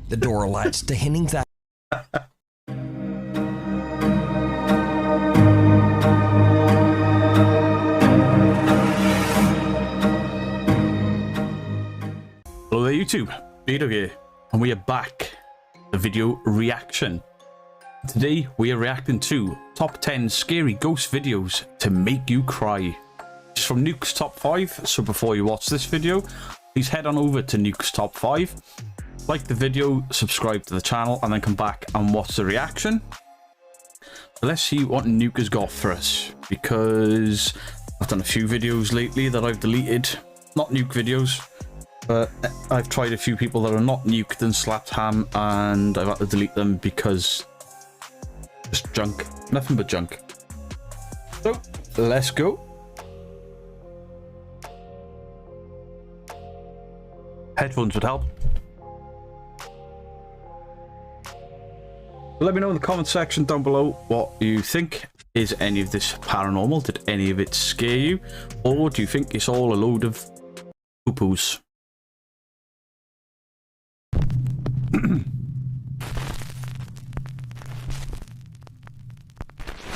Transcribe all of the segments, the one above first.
The door latched to Henning's. Hello there YouTube, Beto here, and we are back. The video reaction. Today we are reacting to top 10 scary ghost videos to make you cry. It's from Nuke's top 5, so before you watch this video, please head on over to Nuke's top 5, like the video, subscribe to the channel, and then come back and watch the reaction. Let's see what Nuke has got for us, because I've done a few videos lately that I've deleted. Not Nuke videos, but I've tried a few people that are not nuked and slapped ham, and I've had to delete them because just junk, nothing but junk. So let's go. Headphones would help. Let me know in the comment section down below what you think. Is any of this paranormal? Did any of it scare you? Or do you think it's all a load of poo-poos?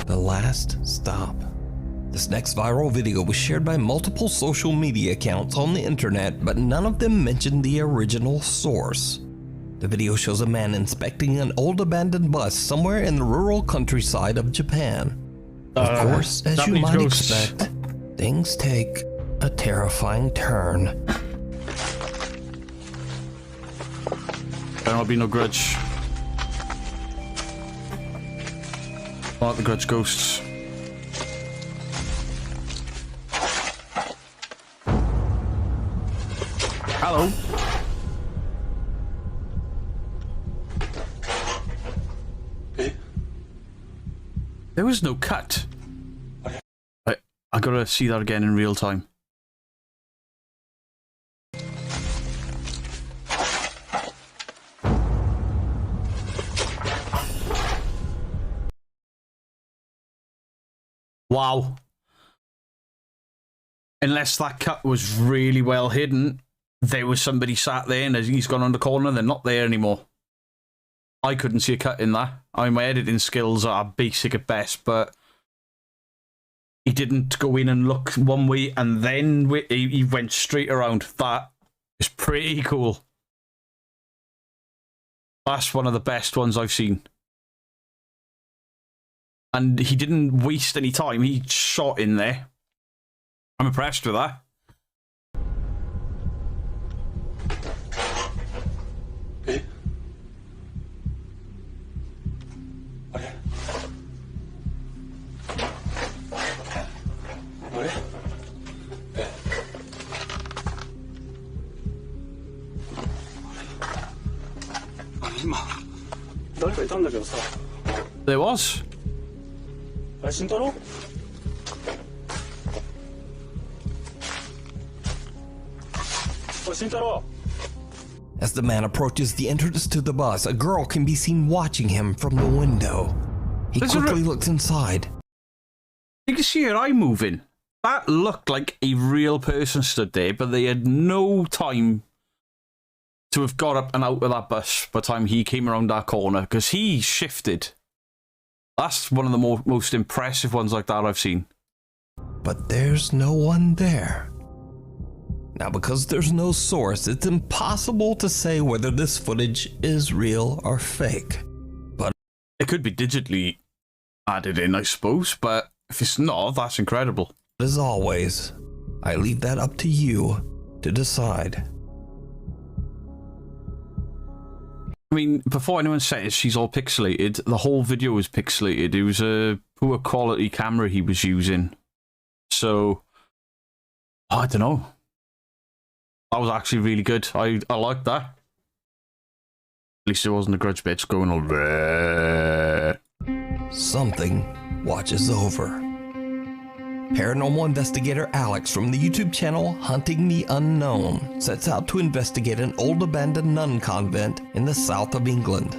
The last stop. This next viral video was shared by multiple social media accounts on the internet, but none of them mentioned the original source. The video shows a man inspecting an old abandoned bus somewhere in the rural countryside of Japan. Of course, as you might expect, things take a terrifying turn. There'll be no grudge. I like the grudge ghosts. Hello. There was no cut. Right, I gotta see that again in real time. Wow. Unless that cut was really well hidden, there was somebody sat there and he's gone on the corner and they're not there anymore. I couldn't see a cut in that. I mean, my editing skills are basic at best, but he didn't go in and look one way and then he went straight around. That is pretty cool. That's one of the best ones I've seen. And he didn't waste any time. He shot in there. I'm impressed with that. There was. As the man approaches the entrance to the bus, a girl can be seen watching him from the window. He quickly looks inside. You can see her eye moving. That looked like a real person stood there, but they had no time to have got up and out of that bus by the time he came around that corner, because he shifted. That's one of the most impressive ones like that I've seen. But there's no one there. Now, because there's no source, it's impossible to say whether this footage is real or fake. But it could be digitally added in, I suppose, but if it's not, that's incredible. as always, I leave that up to you to decide. I mean, before anyone says she's all pixelated, the whole video was pixelated. It was a poor quality camera he was using. So, I don't know. That was actually really good. I liked that. At least it wasn't a grudge bitch going all there. Something watches over. Paranormal investigator Alex from the YouTube channel Hunting the Unknown sets out to investigate an old abandoned nun convent in the south of England.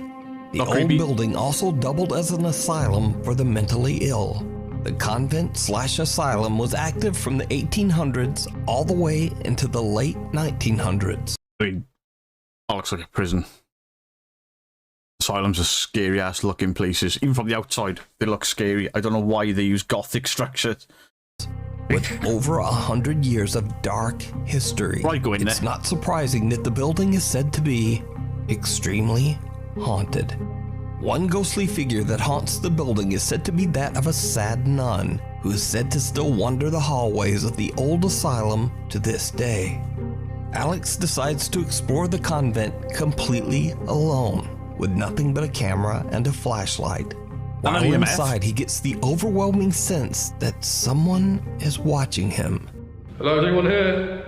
The old building also doubled as an asylum for the mentally ill. The convent/asylum was active from the 1800s all the way into the late 1900s. I mean, that looks like a prison. Asylums are scary ass looking places. Even from the outside, they look scary. I don't know why they use gothic structures. With over 100 years of dark history, Right, go in there. It's not surprising that the building is said to be extremely haunted. One ghostly figure that haunts the building is said to be that of a sad nun, who is said to still wander the hallways of the old asylum to this day. Alex decides to explore the convent completely alone, with nothing but a camera and a flashlight. While inside, he gets the overwhelming sense that someone is watching him. Hello, is anyone here?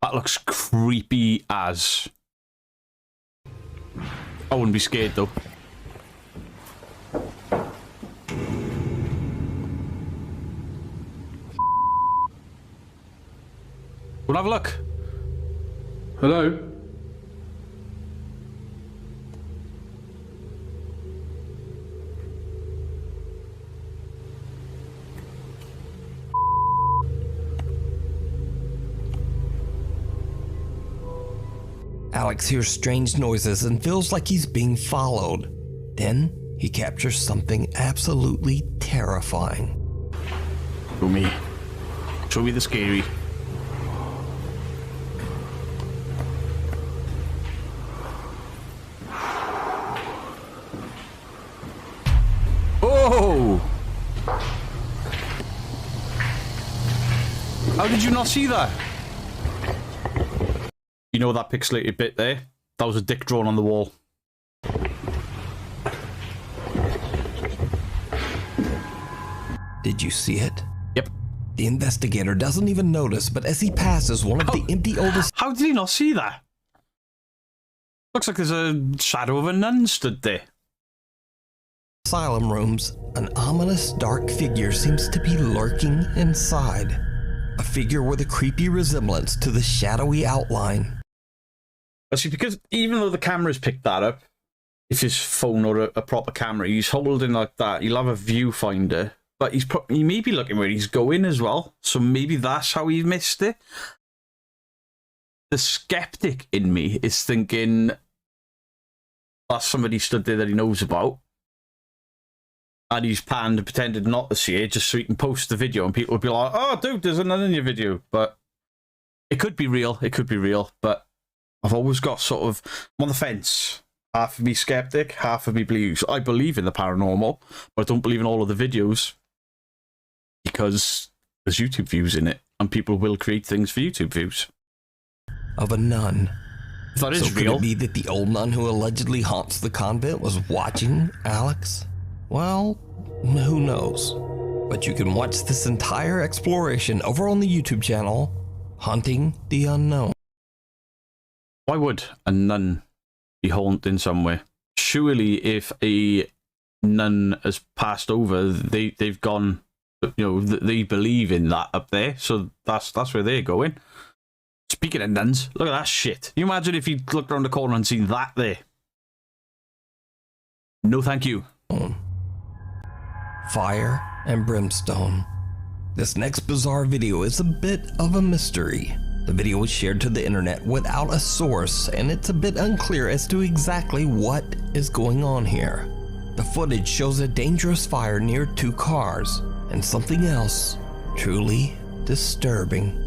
That looks creepy as. I wouldn't be scared though. We'll have a look. Hello? Alex hears strange noises and feels like he's being followed. Then he captures something absolutely terrifying. Show me. Show me the scary. Oh! How did you not see that? You know that pixelated bit there? That was a dick drawn on the wall. Did you see it? Yep. The investigator doesn't even notice, but as he passes one of the empty oldest How did he not see that? Looks like there's a shadow of a nun stood there. asylum rooms, an ominous dark figure seems to be lurking inside. A figure with a creepy resemblance to the shadowy outline. See, because even though the camera's picked that up, if his phone or a proper camera, he's holding like that, he'll have a viewfinder, but he may be looking where he's going as well, so maybe that's how he missed it. The skeptic in me is thinking that's somebody stood there that he knows about, and he's panned and pretended not to see it just so he can post the video and people will be like, oh dude, there's another in your video. But it could be real, but I've always got sort of, I'm on the fence. Half of me skeptic, half of me believes. I believe in the paranormal, but I don't believe in all of the videos because there's YouTube views in it, and people will create things for YouTube views. Of a nun. If that is so real. Could it be that the old nun who allegedly haunts the convent was watching Alex? Well, who knows? But you can watch this entire exploration over on the YouTube channel, Hunting the Unknown. Why would a nun be haunting somewhere? Surely if a nun has passed over, they've gone, you know, they believe in that up there, so that's where they're going. Speaking of nuns, look at that shit. Can you imagine if you looked around the corner and seen that there? No thank you. Fire and Brimstone. This next bizarre video is a bit of a mystery. The video was shared to the internet without a source, and it's a bit unclear as to exactly what is going on here. The footage shows a dangerous fire near two cars, and something else truly disturbing.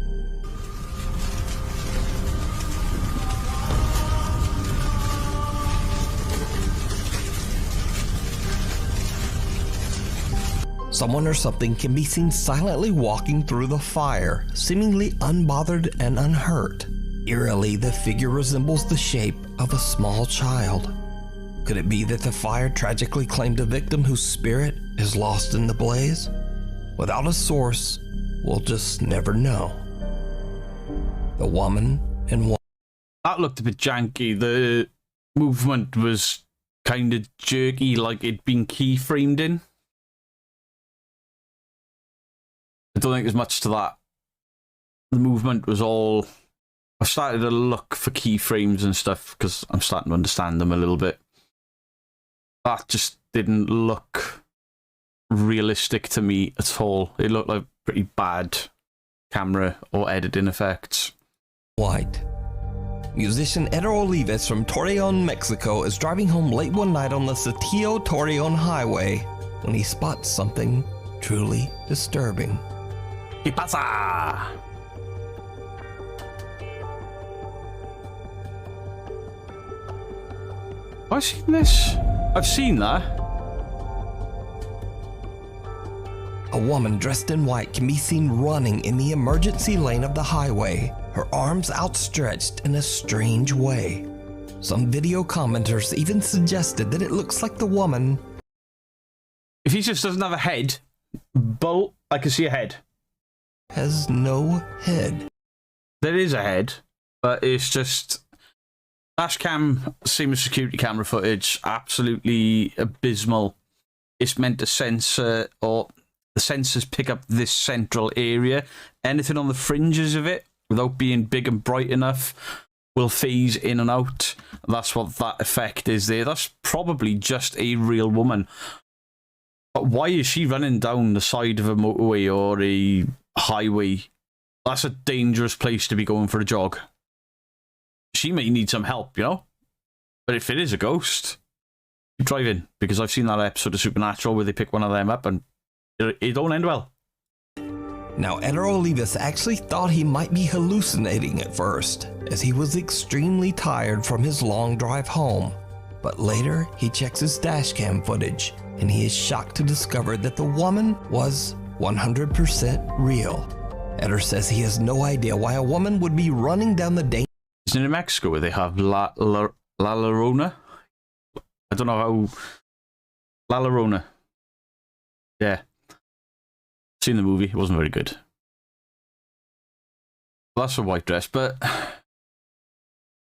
Someone or something can be seen silently walking through the fire, seemingly unbothered and unhurt. Eerily, the figure resembles the shape of a small child. Could it be that the fire tragically claimed a victim whose spirit is lost in the blaze? Without a source, we'll just never know. The woman in white. That looked a bit janky. The movement was kind of jerky, like it'd been keyframed in. I don't think there's much to that. The movement was all... I've started to look for keyframes and stuff because I'm starting to understand them a little bit. That just didn't look realistic to me at all. It looked like pretty bad camera or editing effects. White. Musician Eder Olivas from Torreon, Mexico is driving home late one night on the Saltillo-Torreon highway when he spots something truly disturbing. ¿Qué pasa? Have I seen this? I've seen that. A woman dressed in white can be seen running in the emergency lane of the highway, her arms outstretched in a strange way. Some video commenters even suggested that it looks like the woman... If he just doesn't have a head, Bull, I can see a head. ...has no head. There is a head, but it's just... Dash cam, same as security camera footage, absolutely abysmal. It's meant to censor, or the sensors pick up this central area. Anything on the fringes of it, without being big and bright enough, will phase in and out. That's what that effect is there. That's probably just a real woman. But why is she running down the side of a motorway or a highway? That's a dangerous place to be going for a jog. She may need some help, you know? But if it is a ghost, keep driving. Because I've seen that episode of Supernatural where they pick one of them up and it don't end well. Now, Eder Olivas actually thought he might be hallucinating at first, as he was extremely tired from his long drive home. But later, he checks his dashcam footage, and he is shocked to discover that the woman was 100% real. Eder says he has no idea why a woman would be running down the dangerous... Isn't it in Mexico where they have La Llorona? I don't know how... La Llorona. Yeah. Seen the movie, it wasn't very good. That's a white dress, but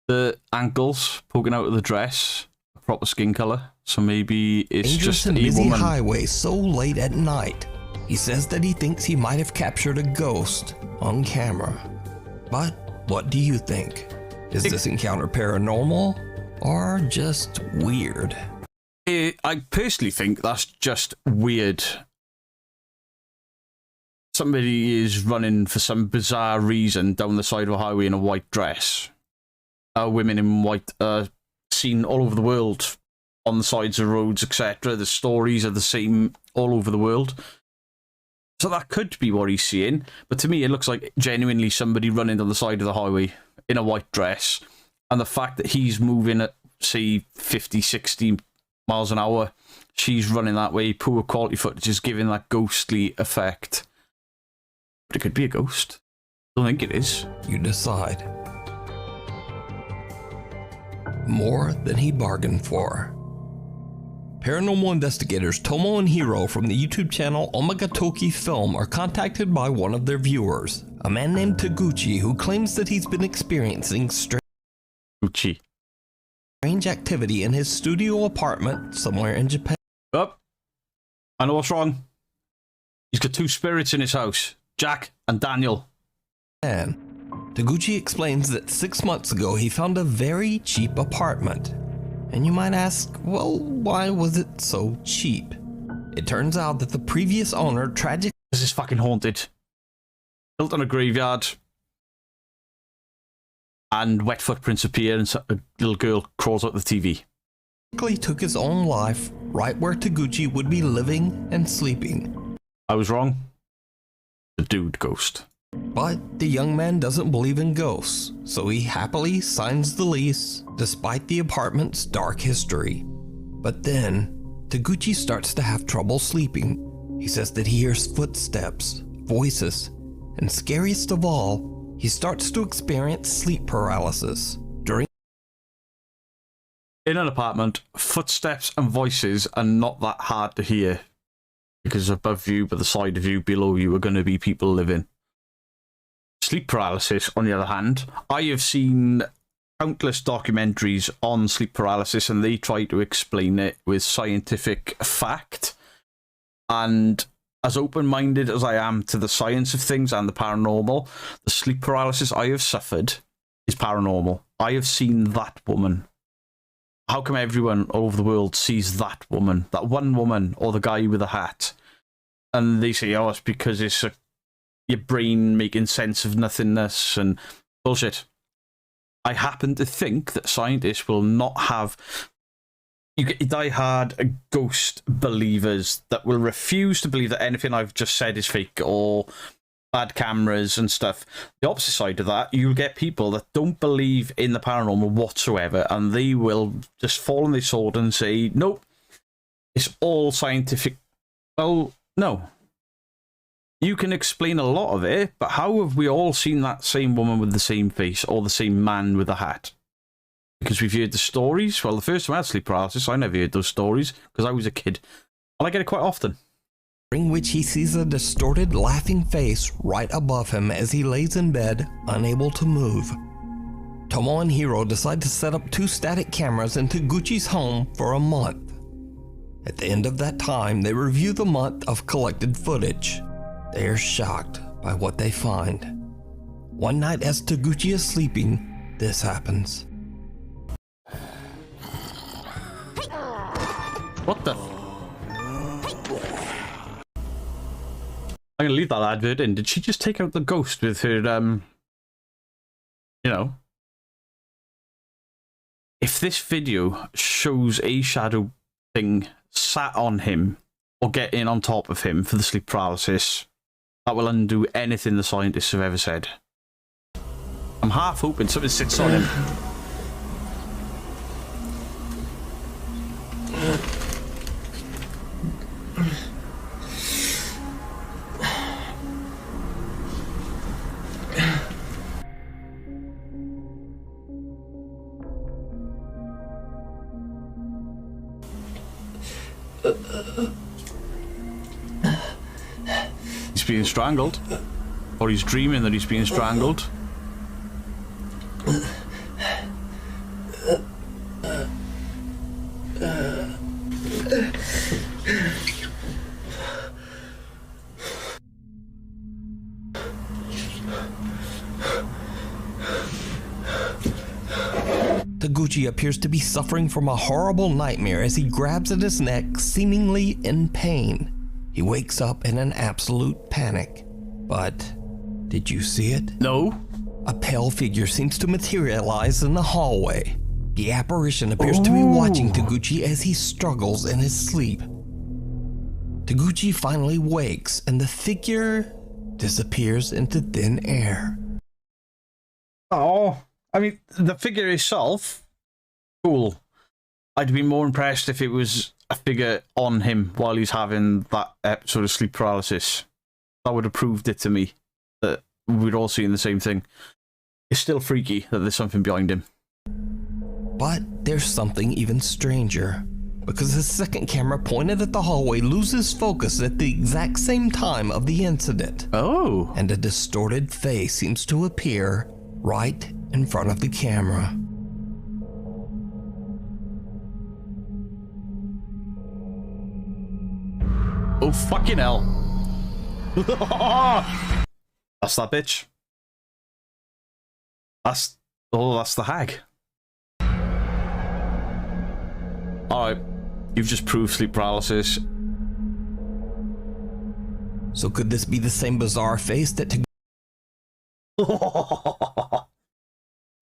the ankles poking out of the dress, a proper skin color, so maybe it's dangerous just and a busy woman. highway so late at night. He says that he thinks he might have captured a ghost on camera. But what do you think? Is this encounter paranormal or just weird? I personally think that's just weird. Somebody is running for some bizarre reason down the side of a highway in a white dress. Women in white are seen all over the world, on the sides of roads, etc. The stories are the same all over the world. So that could be what he's seeing. But to me, it looks like genuinely somebody running down the side of the highway in a white dress. And the fact that he's moving at, say, 50, 60 miles an hour, she's running that way, poor quality footage is giving that ghostly effect. But it could be a ghost. I don't think it is. You decide. More than he bargained for. Paranormal investigators Tomo and Hiro from the YouTube channel Omagatoki Film are contacted by one of their viewers, a man named Taguchi, who claims that he's been experiencing strange activity in his studio apartment somewhere in Japan. Oh, I know what's wrong. He's got two spirits in his house, Jack and Daniel. Taguchi explains that 6 months ago he found a very cheap apartment. And you might ask, well, why was it so cheap? It turns out that the previous owner tragically... This is fucking haunted. Built on a graveyard. And wet footprints appear and a little girl crawls out the TV. took his own life right where Taguchi would be living and sleeping. I was wrong. The dude ghost. But the young man doesn't believe in ghosts, so he happily signs the lease despite the apartment's dark history. But then, Taguchi starts to have trouble sleeping. He says that he hears footsteps, voices, and scariest of all, he starts to experience sleep paralysis. In an apartment, footsteps and voices are not that hard to hear, because above you, but the side of you, below you are going to be people living. Sleep paralysis, on the other hand, I have seen countless documentaries on sleep paralysis, and they try to explain it with scientific fact. And as open-minded as I am to the science of things and the paranormal, the sleep paralysis I have suffered is paranormal. I have seen that woman. How come everyone all over the world sees that woman, that one woman, or the guy with the hat? And they say, oh, it's because it's your brain making sense of nothingness and bullshit. I happen to think that scientists will not have... You get die-hard ghost believers that will refuse to believe that anything I've just said is fake or bad cameras and stuff. The opposite side of that, you'll get people that don't believe in the paranormal whatsoever, and they will just fall on their sword and say, nope, it's all scientific. Well, no. You can explain a lot of it, but how have we all seen that same woman with the same face or the same man with a hat? Because we've heard the stories. Well, the first time I had sleep paralysis, I never heard those stories because I was a kid. And I get it quite often. During which he sees a distorted, laughing face right above him as he lays in bed, unable to move. Tomo and Hiro decide to set up 2 static cameras in Taguchi's home for a month. At the end of that time, they review the month of collected footage. They are shocked by what they find. One night as Taguchi is sleeping, this happens. What the? I'm going to leave that advert in. Did she just take out the ghost with her, you know? If this video shows a shadow thing sat on him or getting on top of him for the sleep paralysis, that will undo anything the scientists have ever said. I'm half hoping something sits on him. He's being strangled, or he's dreaming that he's being strangled. Taguchi appears to be suffering from a horrible nightmare as he grabs at his neck, seemingly in pain. He wakes up in an absolute panic. But did you see it? No. A pale figure seems to materialize in the hallway. The apparition appears to be watching Taguchi as he struggles in his sleep. Taguchi finally wakes and the figure disappears into thin air. Oh, I mean, the figure itself, cool. I'd be more impressed if it was a figure on him while he's having that episode of sleep paralysis. That would have proved it to me that we'd all seen the same thing. It's still freaky that there's something behind him. But there's something even stranger, because the second camera pointed at the hallway loses focus at the exact same time of the incident. Oh. And a distorted face seems to appear right in front of the camera. Oh, fucking hell. That's that bitch. That's the hag. Alright, you've just proved sleep paralysis. So could this be the same bizarre face that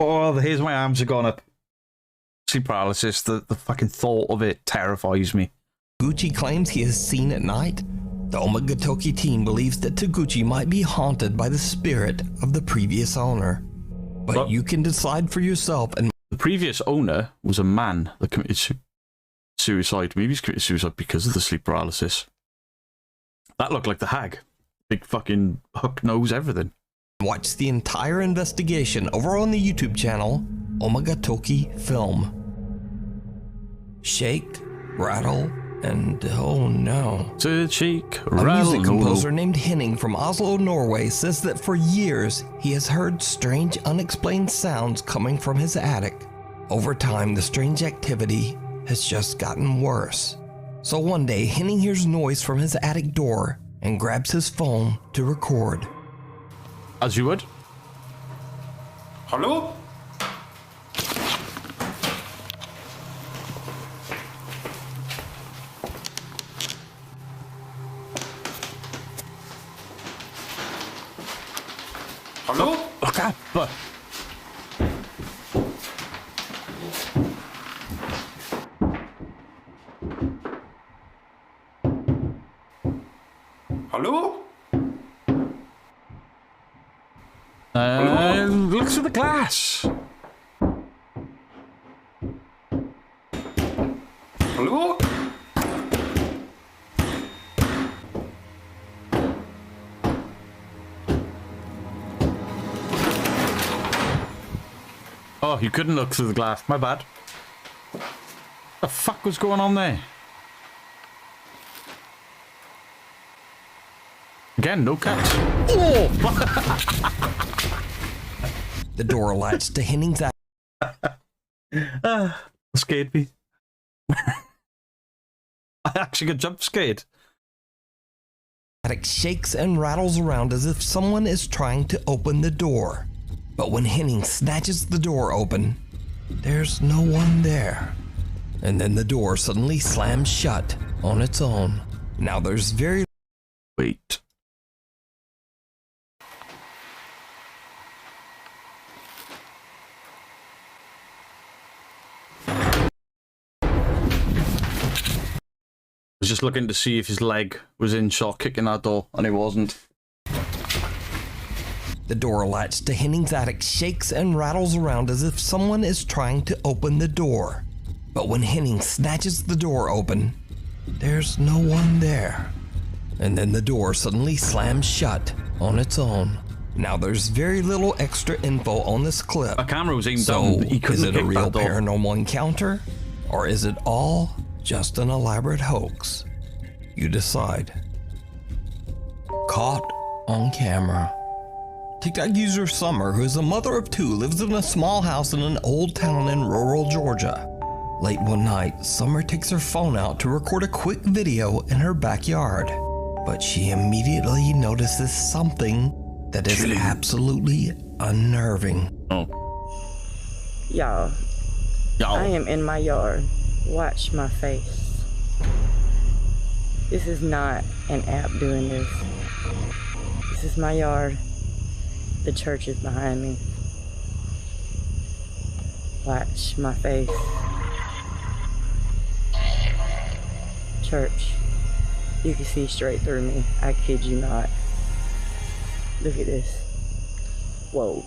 Oh, here's my arms have gone up. Sleep paralysis, the fucking thought of it terrifies me. Taguchi claims he has seen at night? The Omagatoki team believes that Taguchi might be haunted by the spirit of the previous owner. But you can decide for yourself. And the previous owner was a man that committed suicide. Maybe he's committed suicide because of the sleep paralysis. That looked like the hag. Big fucking hook nose, everything. Watch the entire investigation over on the YouTube channel, Omagatoki Film. Shake, Rattle, and oh no. To shake, a rattle, music composer named Henning from Oslo, Norway says that for years he has heard strange unexplained sounds coming from his attic. Over time, the strange activity has just gotten worse. So one day, Henning hears noise from his attic door and grabs his phone to record. As you would. Hallo? Hallo? Look up. Hallo? Look through the glass. Hallo? Oh, you couldn't look through the glass. My bad. What the fuck was going on there? Again, no cats. Oh! The door latched to Henning's Scared me. I actually got jump scared. attic, shakes and rattles around as if someone is trying to open the door. But when Henning snatches the door open, there's no one there. And then the door suddenly slams shut on its own. Now there's very... Wait. Was just looking to see if his leg was in shot kicking that door, and it wasn't. The door latched to Henning's attic shakes and rattles around as if someone is trying to open the door. But when Henning snatches the door open, there's no one there. And then the door suddenly slams shut on its own. Now there's very little extra info on this clip. A camera was aimed So, down. He couldn't is it a kick real that door. paranormal encounter? Or is it all just an elaborate hoax? You decide. Caught on camera. TikTok user Summer, who is a mother of two, lives in a small house in an old town in rural Georgia. Late one night, Summer takes her phone out to record a quick video in her backyard. But she immediately notices something that is absolutely unnerving. Oh. Y'all, I am in my yard. Watch my face. This is not an app doing this. This is my yard. The church is behind me. Watch my face. Church. You can see straight through me. I kid you not. Look at this. Whoa.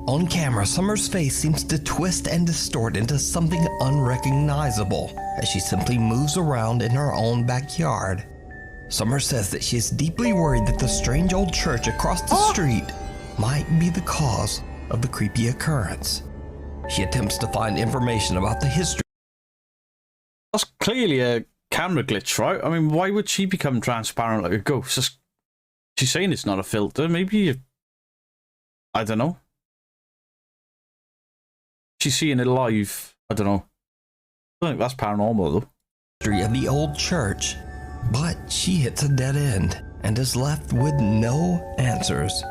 On camera, Summer's face seems to twist and distort into something unrecognizable as she simply moves around in her own backyard. Summer says that she is deeply worried that the strange old church across the street might be the cause of the creepy occurrence. She attempts to find information about the history. That's clearly a camera glitch, right? I mean, why would she become transparent like a ghost? She's saying it's not a filter. Maybe, I don't know. She's seeing it live. I don't know. I think that's paranormal, though. History of the old church, but she hits a dead end and is left with no answers.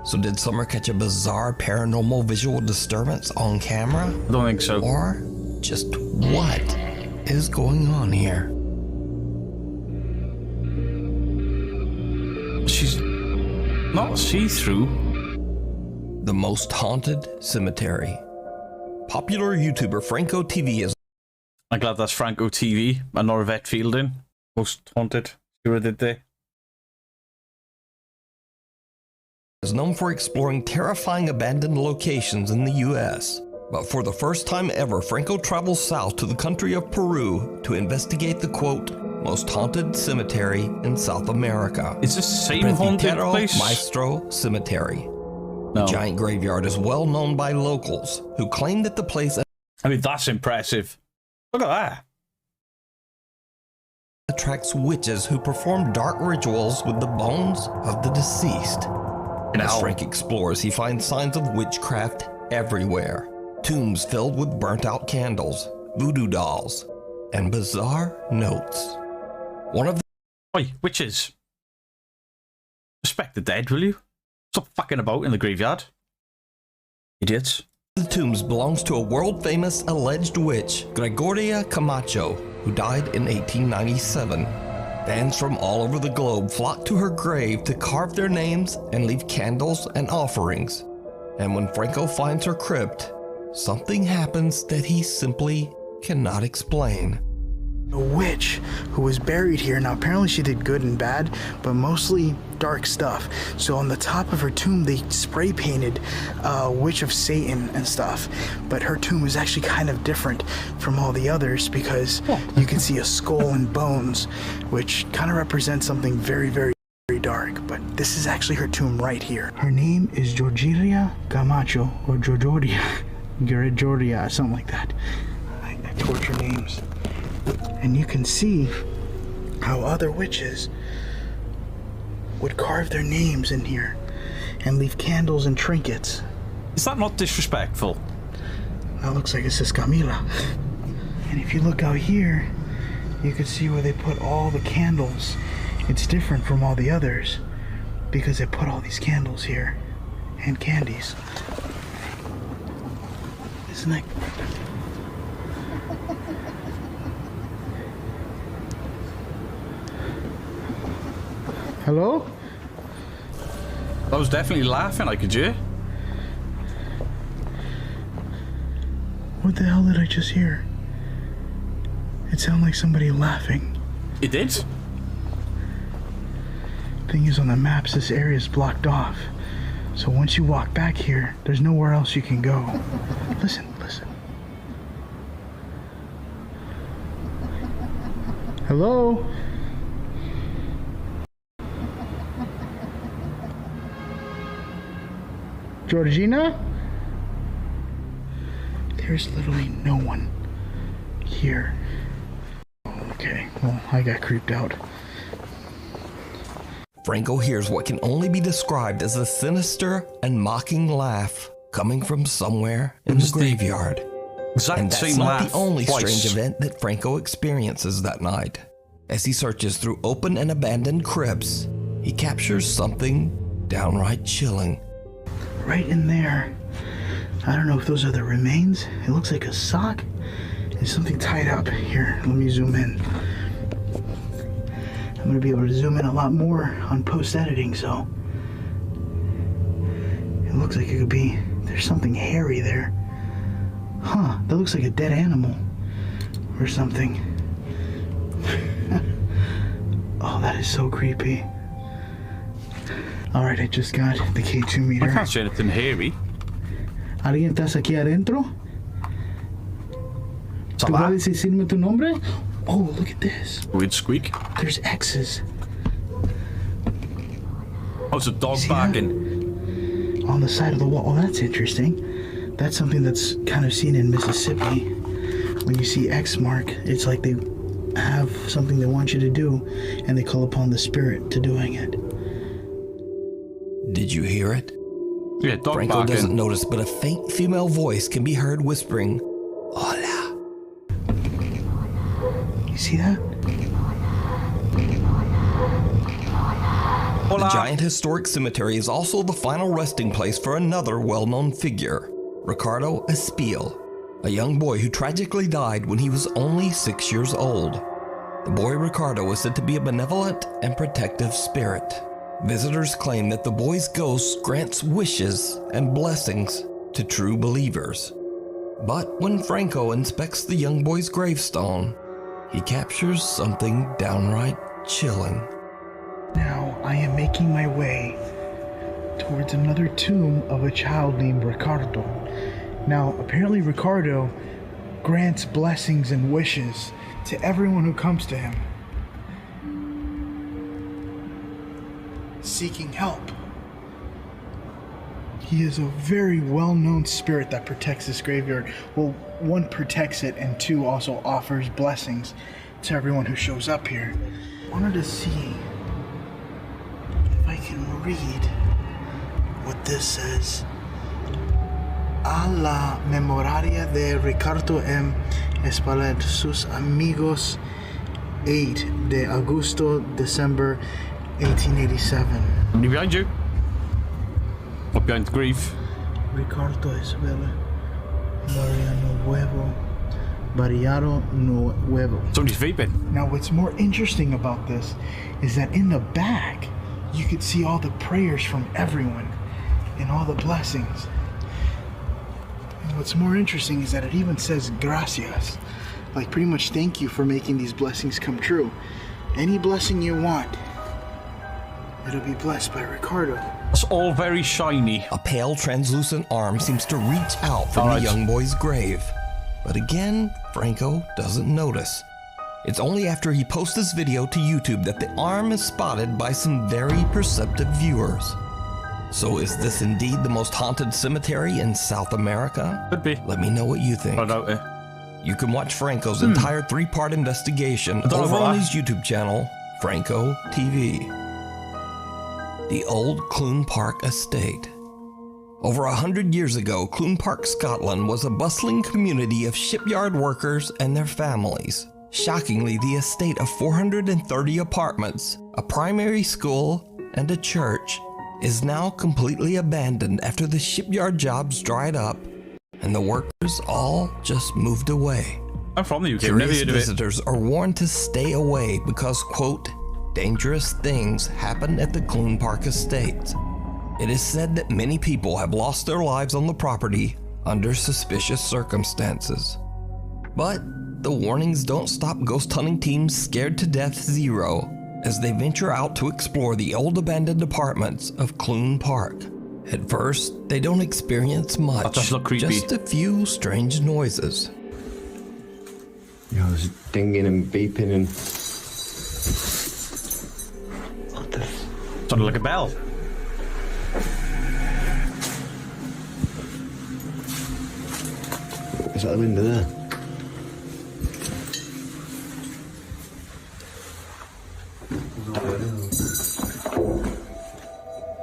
So did Summer catch a bizarre paranormal visual disturbance on camera? I don't think so. Or just what is going on here? She's not see-through. The most haunted cemetery. Popular YouTuber Franco TV is I'm glad that's Franco TV and not Yvette Fielding. Most haunted. See what I did there? known for exploring terrifying abandoned locations in the US. But for the first time ever, Franco travels south to the country of Peru to investigate the, quote, most haunted cemetery in South America. It's the same haunted place? Maestro Cemetery. No. The giant graveyard is well known by locals who claim that the place I mean, that's impressive. Look at that. attracts witches who perform dark rituals with the bones of the deceased. As Frank explores, he finds signs of witchcraft everywhere. Tombs filled with burnt-out candles, voodoo dolls, and bizarre notes. One of Oi, witches. Respect the dead, will you? Stop fucking about in the graveyard. Idiots. The tombs belongs to a world-famous alleged witch, Gregoria Camacho, who died in 1897. Fans from all over the globe flock to her grave to carve their names and leave candles and offerings. And when Franco finds her crypt, something happens that he simply cannot explain. A witch who was buried here. Now apparently she did good and bad, but mostly dark stuff. So on the top of her tomb they spray painted Witch of Satan and stuff, but her tomb is actually kind of different from all the others because you can see a skull and bones, which kind of represents something very, very, very dark. But this is actually her tomb right here. Her name is Gregoria Camacho, or Gregoria, something like that. I torture names. And you can see how other witches would carve their names in here and leave candles and trinkets. Is that not disrespectful? That looks like it says Camila. And if you look out here, you can see where they put all the candles. It's different from all the others because they put all these candles here and candies. Isn't that... Hello? I was definitely laughing, I could hear. What the hell did I just hear? It sounded like somebody laughing. It did? Thing is, on the maps, this area is blocked off. So once you walk back here, there's nowhere else you can go. Listen, listen. Hello? Georgina? There's literally no one here. Okay, well, I got creeped out. Franco hears what can only be described as a sinister and mocking laugh coming from somewhere in the graveyard. Exact And that's same not laugh the only twice. strange event that Franco experiences that night. As he searches through open and abandoned crypts, he captures something downright chilling. Right in there. I don't know if those are the remains. It looks like a sock and something tied up. Here, let me zoom in. I'm going to be able to zoom in a lot more on post-editing, so... It looks like it could be... There's something hairy there. Huh, that looks like a dead animal. Or something. Oh, that is so creepy. Alright, I just got the K2 meter. I can't see anything hairy. ¿Alguien estás aquí adentro? ¿Ça ¿Tú va? puedes decirme tu nombre? Oh, look at this. Weird squeak. There's X's. Oh, it's a dog See barking. On the side of the wall. Oh, that's interesting. That's something that's kind of seen in Mississippi. When you see X mark, it's like they have something they want you to do, and they call upon the spirit to doing it. Did you hear it? Yeah, dog Franco barking. doesn't notice, but a faint female voice can be heard whispering, "Hola." You see that? The giant historic cemetery is also the final resting place for another well-known figure, Ricardo Espiel, a young boy who tragically died when he was only 6 years old. The boy Ricardo was said to be a benevolent and protective spirit. Visitors claim that the boy's ghost grants wishes and blessings to true believers. But when Franco inspects the young boy's gravestone, he captures something downright chilling. Now, I am making my way towards another tomb of a child named Ricardo. Now, apparently Ricardo grants blessings and wishes to everyone who comes to him, seeking help. He is a very well-known spirit that protects this graveyard. Well, one, protects it, and two, also offers blessings to everyone who shows up here. I wanted to see if I can read what this says. A la memoria de Ricardo M. Espalet, sus amigos 8 de Agosto, December 1887. Somebody behind you. Up behind the grave. Ricardo Isabella Mariano Nuevo. Variado Nuevo. Somebody's vaping. Now, what's more interesting about this is that in the back, you could see all the prayers from everyone and all the blessings. And what's more interesting is that it even says gracias. Like, pretty much thank you for making these blessings come true. Any blessing you want, it'll be blessed by Ricardo. It's all very shiny. A pale, translucent arm seems to reach out from the young boy's grave. But again, Franco doesn't notice. It's only after he posts this video to YouTube that the arm is spotted by some very perceptive viewers. So is this indeed the most haunted cemetery in South America? Could be. Let me know what you think. I doubt it. You can watch Franco's entire 3-part investigation over on his YouTube channel, Franco TV. The old Clune Park Estate. Over 100 years ago, Clune Park, Scotland was a bustling community of shipyard workers and their families. Shockingly, the estate of 430 apartments, a primary school, and a church is now completely abandoned after the shipyard jobs dried up and the workers all just moved away. I'm from the UK. Curious visitors are warned to stay away because, quote, dangerous things happen at the Clune Park Estate. It is said that many people have lost their lives on the property under suspicious circumstances. But the warnings don't stop ghost hunting teams Scared to Death Zero as they venture out to explore the old abandoned apartments of Clune Park. At first, they don't experience much, That does look creepy. just a few strange noises. You know, there's dinging and beeping and... What the... Sounded like a bell. Is that the window there?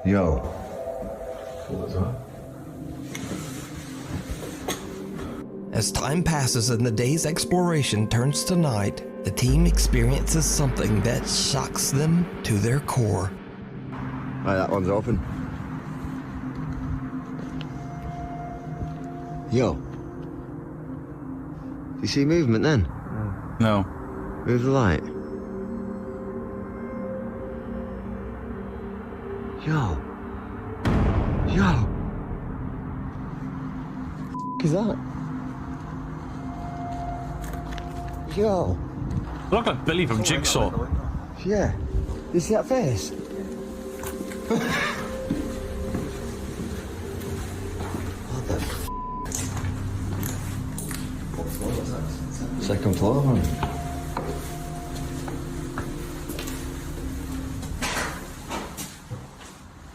Yo. What's that? As time passes and the day's exploration turns to night, the team experiences something that shocks them to their core. Right, that one's open. Yo. Do you see movement then? No. Move the light. Yo. Yo. What is that? Yo. Look like Billy from Jigsaw. Yeah. You see that face? What the f***? Second floor, man.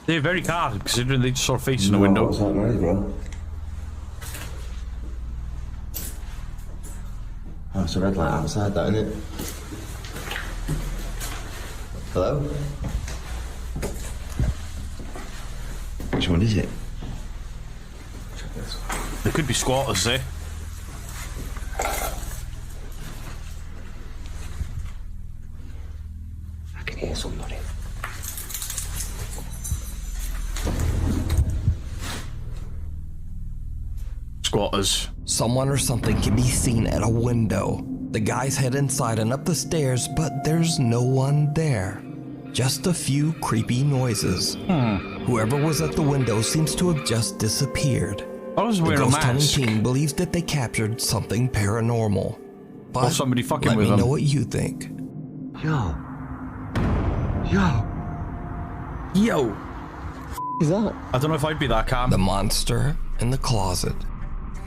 They're very hard considering they just saw a face in the window. What's that noise, bro? Oh, it's a red light outside, that, isn't it? Hello? Which one is it? Check this. There could be squatters there. I can hear somebody. Squatters. Someone or something can be seen at a window. The guys head inside and up the stairs, but there's no one there. Just a few creepy noises. Whoever was at the window seems to have just disappeared. I was The wearing a ghost hunting mask. team believes that they captured something paranormal. But Or somebody fucking let with me them. know what you think. Yo. Yo. Yo. Is that? I don't know if I'd be that calm. The monster in the closet.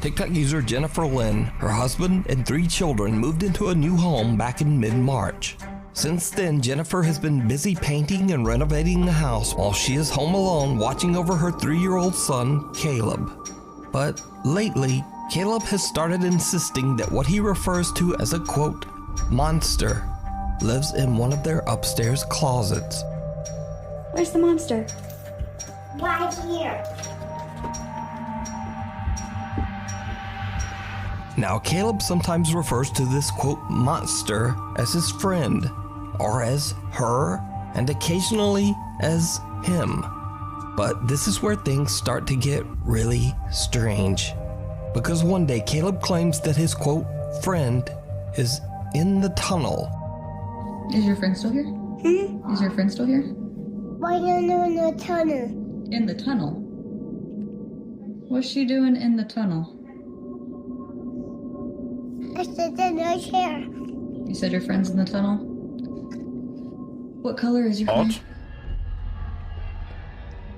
TikTok user Jennifer Lynn, her husband, and 3 children moved into a new home back in mid-March. Since then, Jennifer has been busy painting and renovating the house while she is home alone watching over her 3-year-old son, Caleb. But lately, Caleb has started insisting that what he refers to as a, quote, monster lives in one of their upstairs closets. Where's the monster? Right here. Now, Caleb sometimes refers to this quote monster as his friend, or as her, and occasionally as him. But this is where things start to get really strange. Because one day Caleb claims that his quote friend is in the tunnel. Is your friend still here? Is your friend still here? Why don't you in the tunnel? In the tunnel? What's she doing in the tunnel? I said in her chair. You said your friend's in the tunnel? What color is your friend?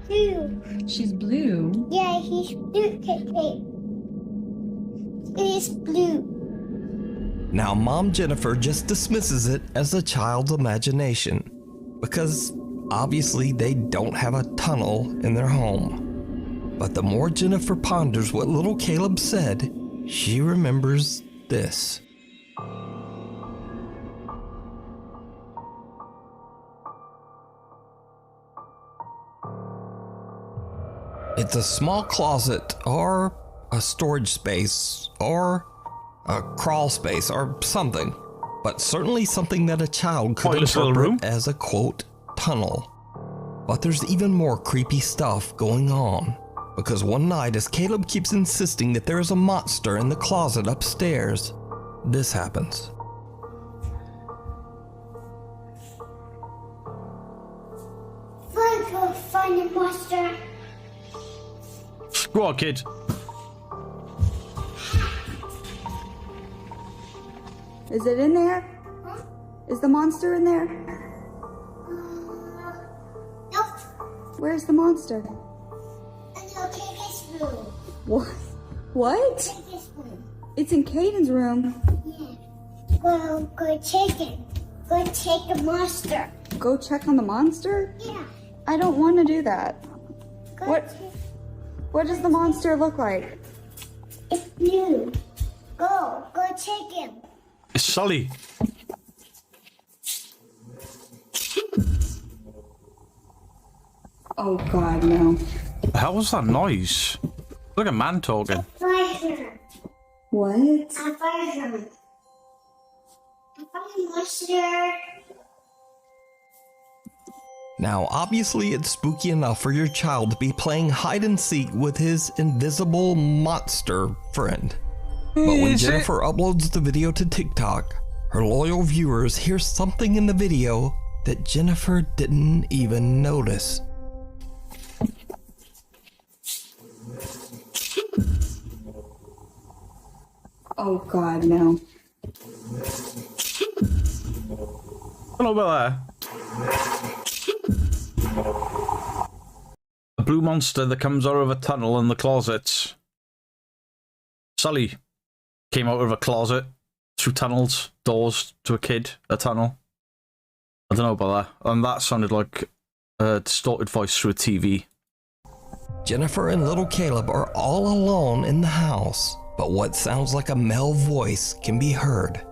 Blue. She's blue. Yeah, he's blue today. He's blue. Now, Mom Jennifer just dismisses it as a child's imagination, because obviously they don't have a tunnel in their home. But the more Jennifer ponders what little Caleb said, she remembers this. It's a small closet, or a storage space, or a crawl space, or something. But certainly something that a child could interpret as a quote tunnel. But there's even more creepy stuff going on. Because one night, as Caleb keeps insisting that there is a monster in the closet upstairs, this happens. Go find the monster. Go on, kid. Is it in there? Huh? Is the monster in there? Nope. Where's the monster? And you'll take his room. What? What? Take his room. It's in Caden's room. Yeah. Well, go check it. Go take the monster. Go check on the monster? Yeah. I don't want to do that. Go What does the monster look like? It's blue. Go check him. It's Sully. Oh God, no. The hell was that noise? Like a man talking. Fire. What? I fired him. I fired monster. Now, obviously it's spooky enough for your child to be playing hide and seek with his invisible monster friend. But when Jennifer uploads the video to TikTok, her loyal viewers hear something in the video that Jennifer didn't even notice. Oh God, no. Hello there. A blue monster that comes out of a tunnel in the closet. Sully came out of a closet through tunnels, doors to a kid, a tunnel. I don't know about that. And that sounded like a distorted voice through a TV. Jennifer and little Caleb are all alone in the house, but what sounds like a male voice can be heard.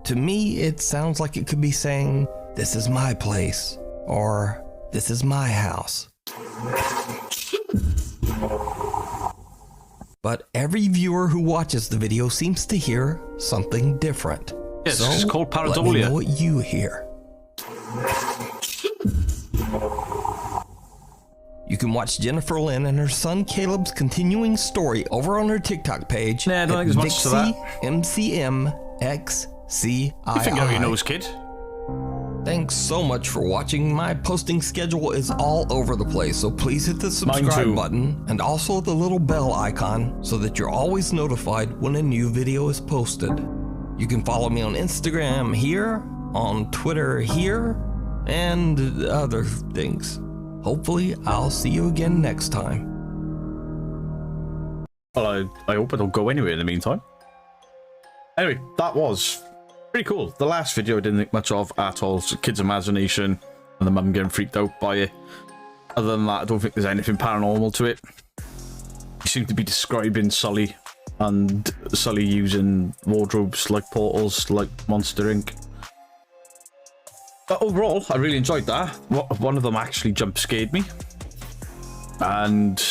To me, it sounds like it could be saying, "This is my place," or "This is my house." But every viewer who watches the video seems to hear something different. Yes, so it's called let me pareidolia. know what you hear. You can watch Jennifer Lynn and her son Caleb's continuing story over on her TikTok page. Nah, I don't think there's much to that. MCMXCII. You figure out your nose, kid. Thanks so much for watching. My posting schedule is all over the place, so please hit the subscribe button and also the little bell icon so that you're always notified when a new video is posted. You can follow me on Instagram here, on Twitter here, and other things. Hopefully, I'll see you again next time. Well, I hope I don't go anywhere in the meantime. Anyway, that was pretty cool. The last video I didn't think much of at all. It's a kid's imagination and the mum getting freaked out by it. Other than that, I don't think there's anything paranormal to it. You seem to be describing Sully and Sully using wardrobes like portals, like Monster Inc. But overall, I really enjoyed that. One of them actually jump scared me. And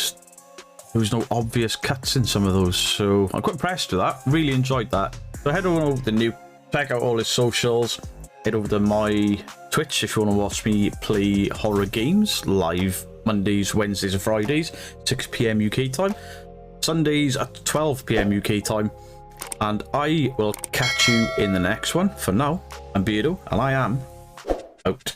there was no obvious cuts in some of those, so I'm quite impressed with that. Really enjoyed that. So head on over to Nuke, check out all his socials, head over to my Twitch if you want to watch me play horror games live Mondays, Wednesdays and Fridays, 6 PM UK time, Sundays at 12 PM UK time, and I will catch you in the next one. For now, I'm Beardo, and I am out.